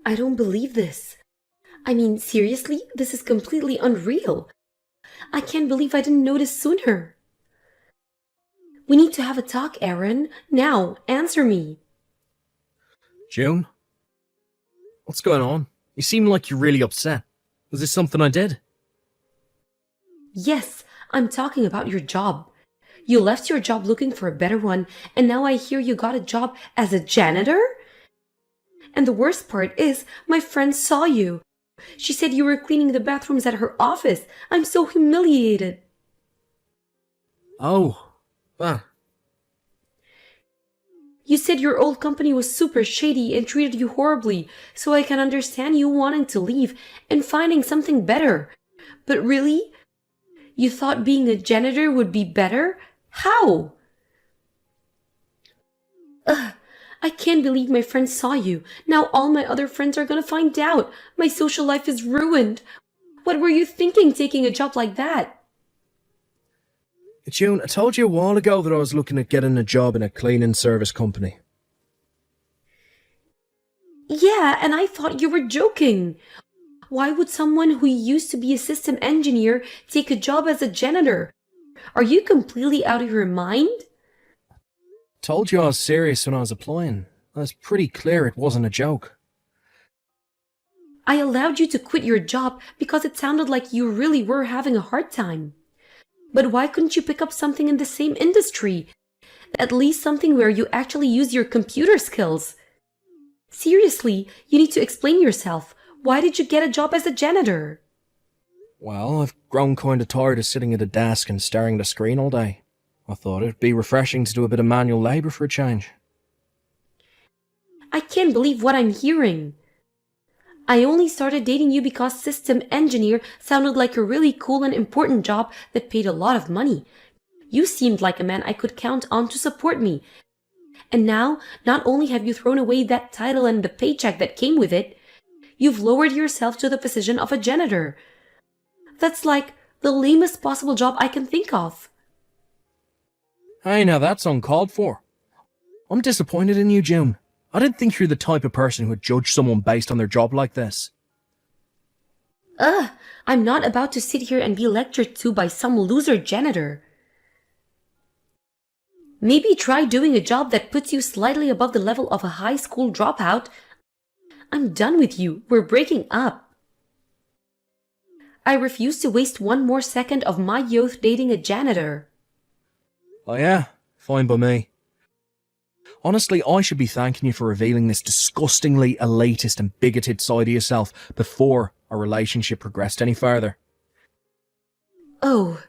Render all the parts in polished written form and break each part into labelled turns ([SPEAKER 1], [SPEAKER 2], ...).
[SPEAKER 1] I don't believe this. I mean, seriously, this is completely unreal. I can't believe I didn't notice sooner. We need to have a talk, Aaron. Now, answer me.
[SPEAKER 2] June? What's going on? You seem like you're really upset. Was this something I did?
[SPEAKER 1] Yes, I'm talking about your job. You left your job looking for a better one, and now I hear you got a job as a janitor? And the worst part is, my friend saw you. She said you were cleaning the bathrooms at her office. I'm so humiliated.
[SPEAKER 2] Oh, well,
[SPEAKER 1] You said your old company was super shady and treated you horribly, so I can understand you wanting to leave and finding something better. But really? You thought being a janitor would be better? How? Ugh, I can't believe my friend saw you. Now all my other friends are gonna find out. My social life is ruined. What were you thinking taking a job like that?
[SPEAKER 2] June, I told you a while ago that I was looking at getting a job in a cleaning service company.
[SPEAKER 1] Yeah, and I thought you were joking. Why would someone who used to be a system engineer take a job as a janitor? Are you completely out of your mind?
[SPEAKER 2] Told you I was serious when I was applying. I was pretty clear it wasn't a joke.
[SPEAKER 1] I allowed you to quit your job because it sounded like you really were having a hard time. But why couldn't you pick up something in the same industry? At least something where you actually use your computer skills. Seriously, you need to explain yourself. Why did you get a job as a janitor?
[SPEAKER 2] Well, I've grown kind of tired of sitting at a desk and staring at a screen all day. I thought it'd be refreshing to do a bit of manual labour for a change.
[SPEAKER 1] I can't believe what I'm hearing. I only started dating you because system engineer sounded like a really cool and important job that paid a lot of money. You seemed like a man I could count on to support me. And now, not only have you thrown away that title and the paycheck that came with it, you've lowered yourself to the position of a janitor. That's like the lamest possible job I can think of.
[SPEAKER 2] Hey, now that's uncalled for. I'm disappointed in you, June. I didn't think you're the type of person who would judge someone based on their job like this.
[SPEAKER 1] I'm not about to sit here and be lectured to by some loser janitor. Maybe try doing a job that puts you slightly above the level of a high school dropout. I'm done with you. We're breaking up. I refuse to waste one more second of my youth dating a janitor.
[SPEAKER 2] Oh yeah? Fine by me. Honestly, I should be thanking you for revealing this disgustingly elitist and bigoted side of yourself before our relationship progressed any further.
[SPEAKER 1] Oh,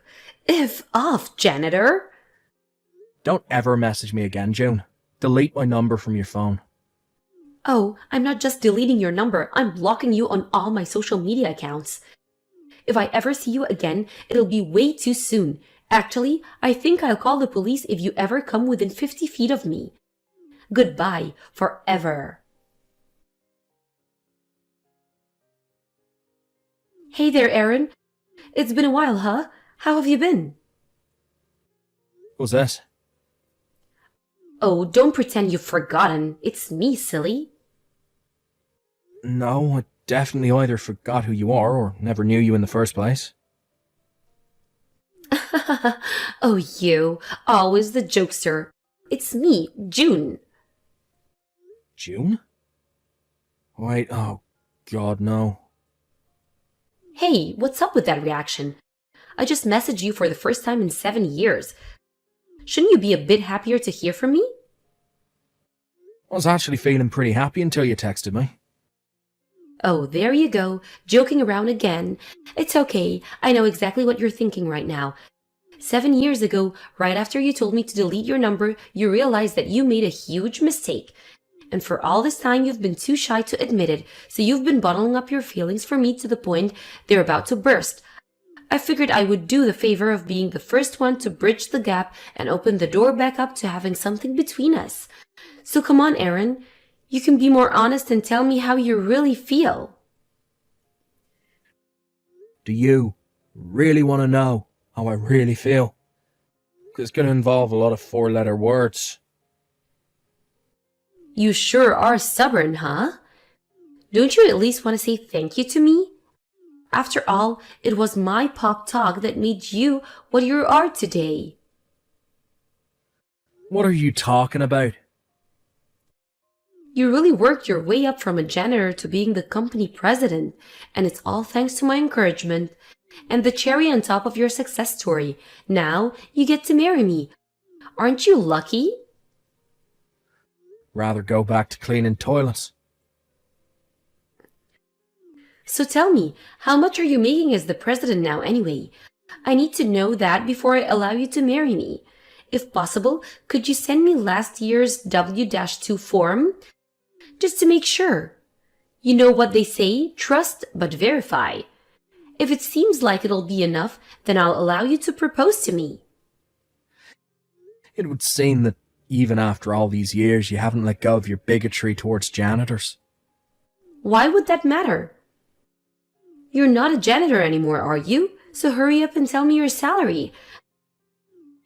[SPEAKER 1] F off, janitor.
[SPEAKER 2] Don't ever message me again, June. Delete my number from your phone.
[SPEAKER 1] Oh, I'm not just deleting your number, I'm blocking you on all my social media accounts. If I ever see you again, it'll be way too soon. Actually, I think I'll call the police if you ever come within 50 feet of me. Goodbye, forever. Hey there, Aaron. It's been a while, huh? How have you been?
[SPEAKER 2] What's this?
[SPEAKER 1] Oh, don't pretend you've forgotten. It's me, silly.
[SPEAKER 2] No, I definitely either forgot who you are or never knew you in the first place.
[SPEAKER 1] Oh, you. Always the jokester. It's me, June.
[SPEAKER 2] June? Wait, oh god, no.
[SPEAKER 1] Hey, what's up with that reaction? I just messaged you for the first time in 7 years. Shouldn't you be a bit happier to hear from me?
[SPEAKER 2] I was actually feeling pretty happy until you texted me.
[SPEAKER 1] Oh, there you go, joking around again. It's okay, I know exactly what you're thinking right now. 7 years ago, right after you told me to delete your number, you realized that you made a huge mistake. And for all this time, you've been too shy to admit it, so you've been bottling up your feelings for me to the point they're about to burst. I figured I would do the favor of being the first one to bridge the gap and open the door back up to having something between us. So come on, Aaron. You can be more honest and tell me how you really feel.
[SPEAKER 2] Do you really want to know how I really feel? It's going to involve a lot of four-letter words.
[SPEAKER 1] You sure are stubborn, huh? Don't you at least want to say thank you to me? After all, it was my pop talk that made you what you are today.
[SPEAKER 2] What are you talking about?
[SPEAKER 1] You really worked your way up from a janitor to being the company president, and it's all thanks to my encouragement. And the cherry on top of your success story. Now you get to marry me. Aren't you lucky?
[SPEAKER 2] Rather go back to cleaning toilets.
[SPEAKER 1] So tell me, how much are you making as the president now anyway? I need to know that before I allow you to marry me. If possible, could you send me last year's W-2 form? Just to make sure. You know what they say, trust but verify. If it seems like it'll be enough, then I'll allow you to propose to me.
[SPEAKER 2] It would seem that even after all these years, you haven't let go of your bigotry towards janitors.
[SPEAKER 1] Why would that matter? You're not a janitor anymore, are you? So hurry up and tell me your salary.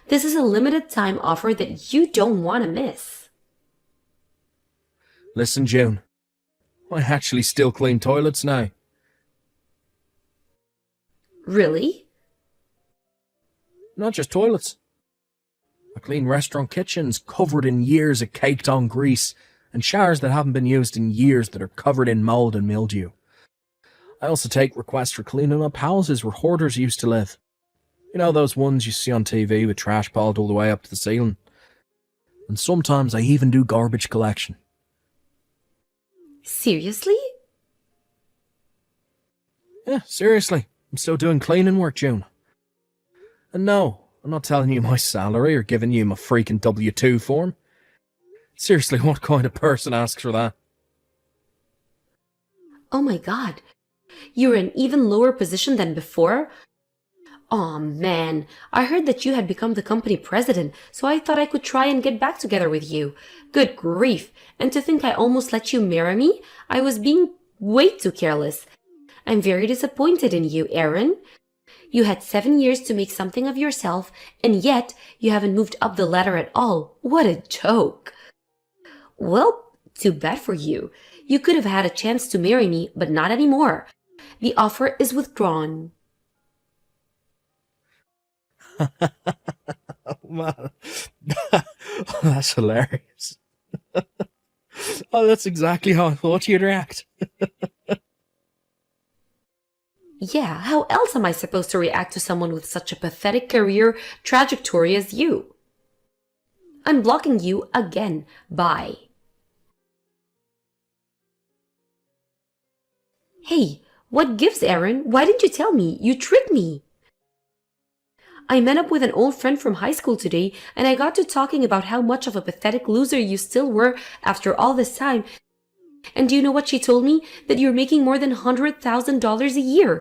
[SPEAKER 1] This is a limited time offer that you don't want to miss.
[SPEAKER 2] Listen, June, I actually still clean toilets now.
[SPEAKER 1] Really?
[SPEAKER 2] Not just toilets. I clean restaurant kitchens covered in years of caked-on grease and showers that haven't been used in years that are covered in mould and mildew. I also take requests for cleaning up houses where hoarders used to live. You know those ones you see on TV with trash piled all the way up to the ceiling? And sometimes I even do garbage collection.
[SPEAKER 1] Seriously?
[SPEAKER 2] Yeah, seriously. I'm still doing cleaning work, June. And no, I'm not telling you my salary or giving you my freaking W-2 form. Seriously, what kind of person asks for that?
[SPEAKER 1] Oh my god. You're in even lower position than before? Aw man, I heard that you had become the company president, so I thought I could try and get back together with you. Good grief, and to think I almost let you marry me? I was being way too careless. I'm very disappointed in you, Aaron. You had 7 years to make something of yourself, and yet you haven't moved up the ladder at all. What a joke. Well, too bad for you. You could have had a chance to marry me, but not anymore. The offer is withdrawn.
[SPEAKER 2] Oh, man. That's hilarious. Oh, that's exactly how I thought you'd react.
[SPEAKER 1] Yeah, how else am I supposed to react to someone with such a pathetic career trajectory as you? I'm blocking you again. Bye. Hey, what gives, Aaron? Why didn't you tell me? You tricked me. I met up with an old friend from high school today, and I got to talking about how much of a pathetic loser you still were after all this time. And do you know what she told me? That you're making more than $100,000 a year.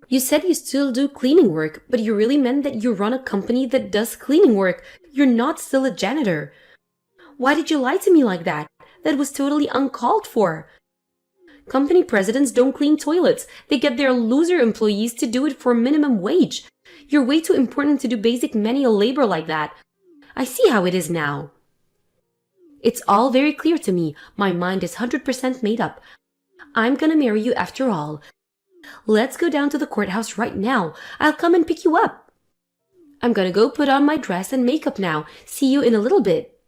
[SPEAKER 1] You said you still do cleaning work, but you really meant that you run a company that does cleaning work. You're not still a janitor. Why did you lie to me like that? That was totally uncalled for. Company presidents don't clean toilets. They get their loser employees to do it for minimum wage. You're way too important to do basic manual labor like that. I see how it is now. It's all very clear to me. My mind is 100% made up. I'm gonna marry you after all. Let's go down to the courthouse right now. I'll come and pick you up. I'm gonna go put on my dress and makeup now. See you in a little bit.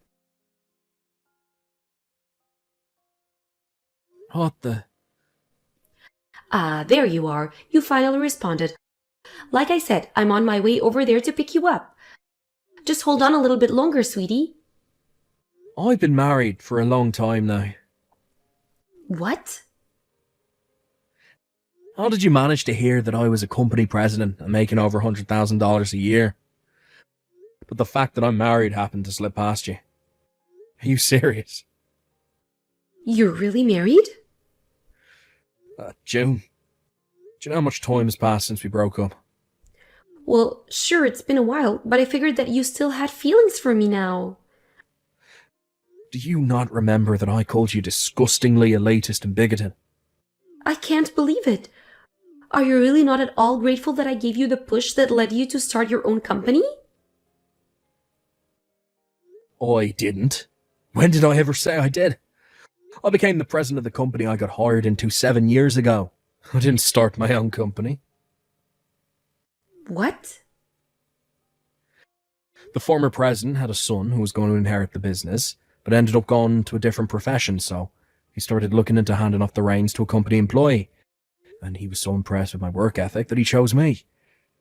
[SPEAKER 2] What the?
[SPEAKER 1] Ah, there you are. You finally responded. Like I said, I'm on my way over there to pick you up. Just hold on a little bit longer, sweetie.
[SPEAKER 2] I've been married for a long time now.
[SPEAKER 1] What?
[SPEAKER 2] How did you manage to hear that I was a company president and making over $100,000 a year? But the fact that I'm married happened to slip past you. Are you serious?
[SPEAKER 1] You're really married?
[SPEAKER 2] June, do you know how much time has passed since we broke up?
[SPEAKER 1] Well, sure, it's been a while, but I figured that you still had feelings for me now.
[SPEAKER 2] Do you not remember that I called you disgustingly elitist and bigoted?
[SPEAKER 1] I can't believe it. Are you really not at all grateful that I gave you the push that led you to start your own company?
[SPEAKER 2] I didn't. When did I ever say I did? I became the president of the company I got hired into 7 years ago. I didn't start my own company.
[SPEAKER 1] What?
[SPEAKER 2] The former president had a son who was going to inherit the business, but ended up going to a different profession, so he started looking into handing off the reins to a company employee. And he was so impressed with my work ethic that he chose me.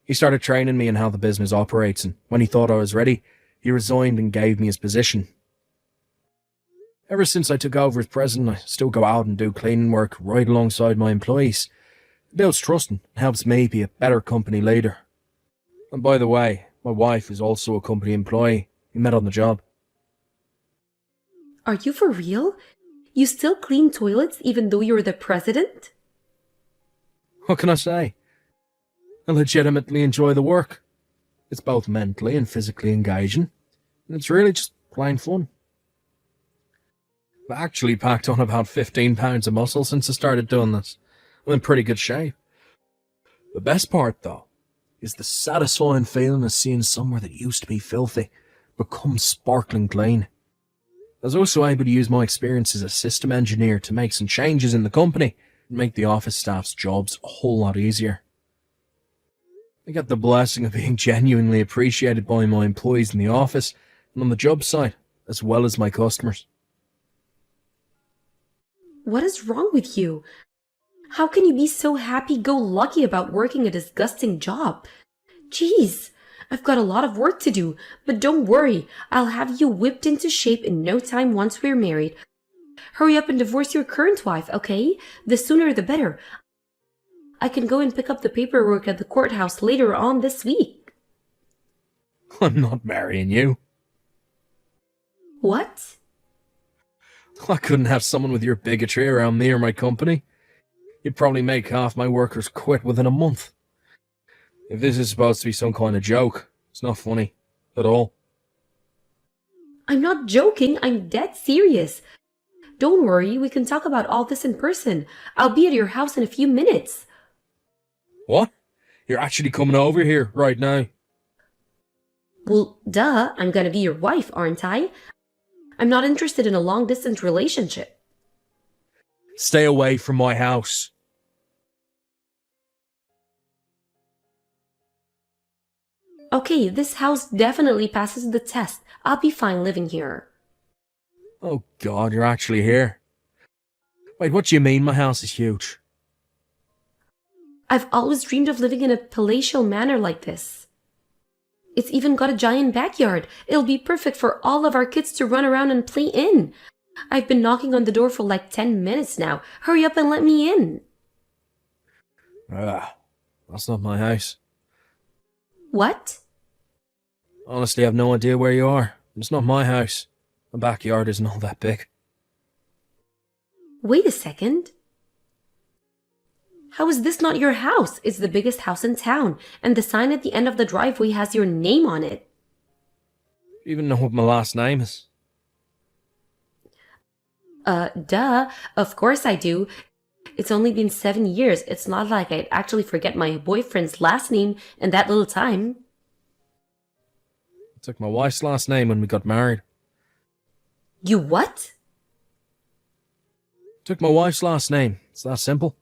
[SPEAKER 2] He started training me in how the business operates, and when he thought I was ready, he resigned and gave me his position. Ever since I took over as president, I still go out and do cleaning work right alongside my employees. It builds trust and helps me be a better company leader. And by the way, my wife is also a company employee. We met on the job.
[SPEAKER 1] Are you for real? You still clean toilets even though you're the president?
[SPEAKER 2] What can I say? I legitimately enjoy the work. It's both mentally and physically engaging, and it's really just plain fun. I've actually packed on about 15 pounds of muscle since I started doing this. I'm in pretty good shape. The best part, though, is the satisfying feeling of seeing somewhere that used to be filthy become sparkling clean. I was also able to use my experience as a system engineer to make some changes in the company and make the office staff's jobs a whole lot easier. I get the blessing of being genuinely appreciated by my employees in the office and on the job site, as well as my customers.
[SPEAKER 1] What is wrong with you? How can you be so happy-go-lucky about working a disgusting job? Jeez, I've got a lot of work to do, but don't worry, I'll have you whipped into shape in no time once we're married. Hurry up and divorce your current wife, okay? The sooner the better. I can go and pick up the paperwork at the courthouse later on this week.
[SPEAKER 2] I'm not marrying you.
[SPEAKER 1] What?
[SPEAKER 2] I couldn't have someone with your bigotry around me or my company. You'd probably make half my workers quit within a month. If this is supposed to be some kind of joke, it's not funny at all.
[SPEAKER 1] I'm not joking, I'm dead serious. Don't worry, we can talk about all this in person. I'll be at your house in a few minutes.
[SPEAKER 2] What? You're actually coming over here right now?
[SPEAKER 1] Well, duh, I'm gonna be your wife, aren't I? I'm not interested in a long-distance relationship.
[SPEAKER 2] Stay away from my house.
[SPEAKER 1] Okay, this house definitely passes the test. I'll be fine living here.
[SPEAKER 2] Oh God, you're actually here. Wait, what do you mean my house is huge?
[SPEAKER 1] I've always dreamed of living in a palatial manor like this. It's even got a giant backyard. It'll be perfect for all of our kids to run around and play in. I've been knocking on the door for like 10 minutes now. Hurry up and let me in.
[SPEAKER 2] That's not my house.
[SPEAKER 1] What?
[SPEAKER 2] Honestly, I have no idea where you are. It's not my house. My backyard isn't all that big.
[SPEAKER 1] Wait a second. How is this not your house? It's the biggest house in town, and the sign at the end of the driveway has your name on it.
[SPEAKER 2] Do you even know what my last name is?
[SPEAKER 1] Duh. Of course I do. It's only been 7 years. It's not like I'd actually forget my boyfriend's last name in that little time.
[SPEAKER 2] I took my wife's last name when we got married.
[SPEAKER 1] You what?
[SPEAKER 2] Took my wife's last name. It's that simple.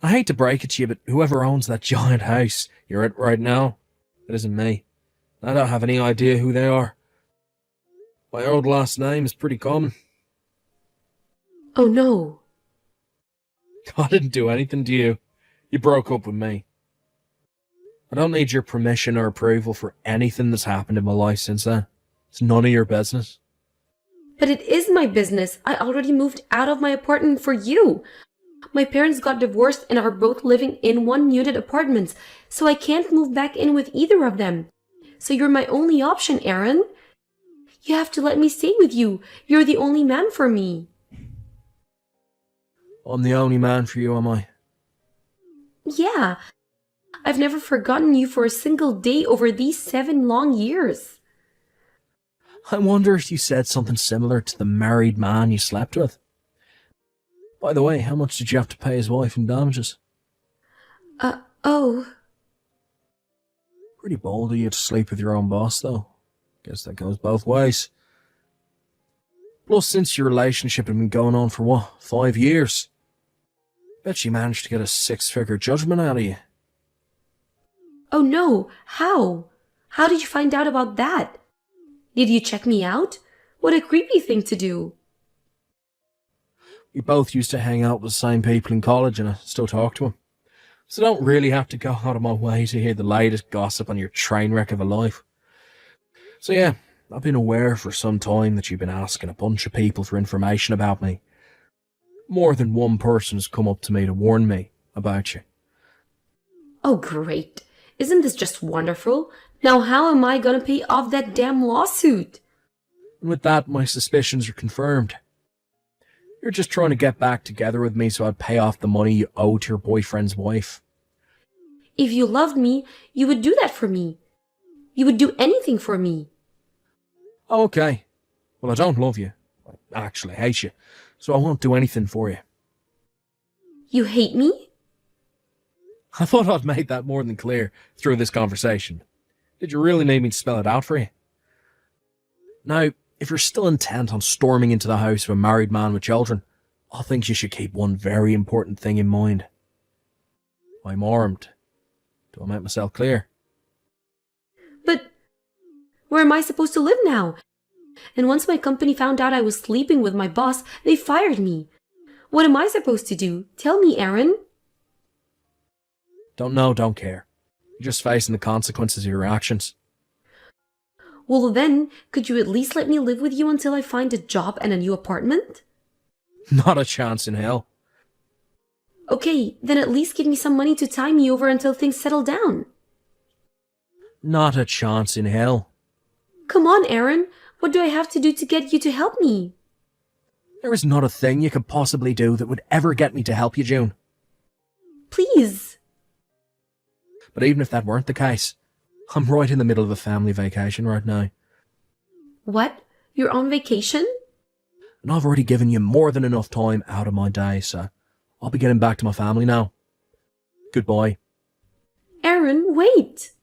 [SPEAKER 2] I hate to break it to you, but whoever owns that giant house you're at right now, it isn't me. I don't have any idea who they are. My old last name is pretty common.
[SPEAKER 1] Oh no.
[SPEAKER 2] I didn't do anything to you. You broke up with me. I don't need your permission or approval for anything that's happened in my life since then. It's none of your business.
[SPEAKER 1] But it is my business. I already moved out of my apartment for you. My parents got divorced and are both living in one-unit apartments, so I can't move back in with either of them. So you're my only option, Aaron. You have to let me stay with you. You're the only man for me.
[SPEAKER 2] I'm the only man for you, am I?
[SPEAKER 1] Yeah. I've never forgotten you for a single day over these 7 long years.
[SPEAKER 2] I wonder if you said something similar to the married man you slept with. By the way, how much did you have to pay his wife in damages?
[SPEAKER 1] Oh.
[SPEAKER 2] Pretty bold of you to sleep with your own boss, though. Guess that goes both ways. Plus, since your relationship had been going on for what, 5 years? Bet she managed to get a 6-figure judgment out of you.
[SPEAKER 1] Oh no, how? How did you find out about that? Did you check me out? What a creepy thing to do.
[SPEAKER 2] We both used to hang out with the same people in college and I still talk to them. So I don't really have to go out of my way to hear the latest gossip on your train wreck of a life. So yeah, I've been aware for some time that you've been asking a bunch of people for information about me. More than one person has come up to me to warn me about you.
[SPEAKER 1] Oh great. Isn't this just wonderful? Now how am I gonna pay off that damn lawsuit?
[SPEAKER 2] And with that, my suspicions are confirmed. You're just trying to get back together with me so I'd pay off the money you owe to your boyfriend's wife.
[SPEAKER 1] If you loved me, you would do that for me. You would do anything for me.
[SPEAKER 2] Oh, okay. Well, I don't love you. I actually hate you. So I won't do anything for you.
[SPEAKER 1] You hate me?
[SPEAKER 2] I thought I'd made that more than clear through this conversation. Did you really need me to spell it out for you? Now, if you're still intent on storming into the house of a married man with children, I think you should keep one very important thing in mind. I'm armed. Do I make myself clear?
[SPEAKER 1] But where am I supposed to live now? And once my company found out I was sleeping with my boss, they fired me. What am I supposed to do? Tell me, Aaron.
[SPEAKER 2] Don't know, don't care. You're just facing the consequences of your actions.
[SPEAKER 1] Well then, could you at least let me live with you until I find a job and a new apartment?
[SPEAKER 2] Not a chance in hell.
[SPEAKER 1] Okay, then at least give me some money to tie me over until things settle down.
[SPEAKER 2] Not a chance in hell.
[SPEAKER 1] Come on, Aaron. What do I have to do to get you to help me?
[SPEAKER 2] There is not a thing you could possibly do that would ever get me to help you, June.
[SPEAKER 1] Please.
[SPEAKER 2] But even if that weren't the case, I'm right in the middle of a family vacation right now.
[SPEAKER 1] What? You're on vacation?
[SPEAKER 2] And I've already given you more than enough time out of my day, so I'll be getting back to my family now. Goodbye.
[SPEAKER 1] Aaron, wait.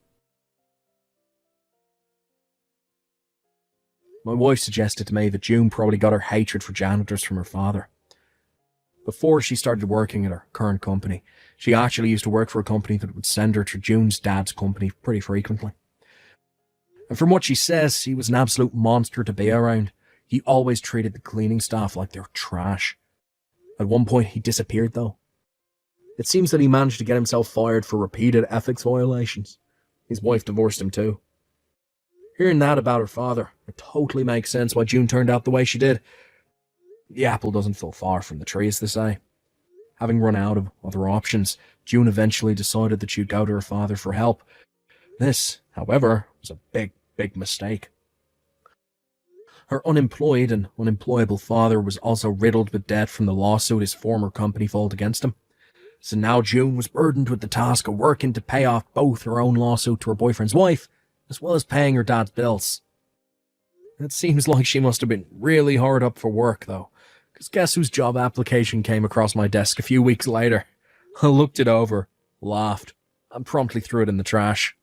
[SPEAKER 2] My wife suggested to me that June probably got her hatred for janitors from her father. Before she started working at her current company, she actually used to work for a company that would send her to June's dad's company pretty frequently. And from what she says, he was an absolute monster to be around. He always treated the cleaning staff like they were trash. At one point, he disappeared though. It seems that he managed to get himself fired for repeated ethics violations. His wife divorced him too. Hearing that about her father, it totally makes sense why June turned out the way she did. The apple doesn't fall far from the tree, as they say. Having run out of other options, June eventually decided that she'd go to her father for help. This, however, was a big mistake. Her unemployed and unemployable father was also riddled with debt from the lawsuit his former company filed against him. So now June was burdened with the task of working to pay off both her own lawsuit to her boyfriend's wife, as well as paying her dad's bills. It seems like she must have been really hard up for work, though, because guess whose job application came across my desk a few weeks later? I looked it over, laughed, and promptly threw it in the trash.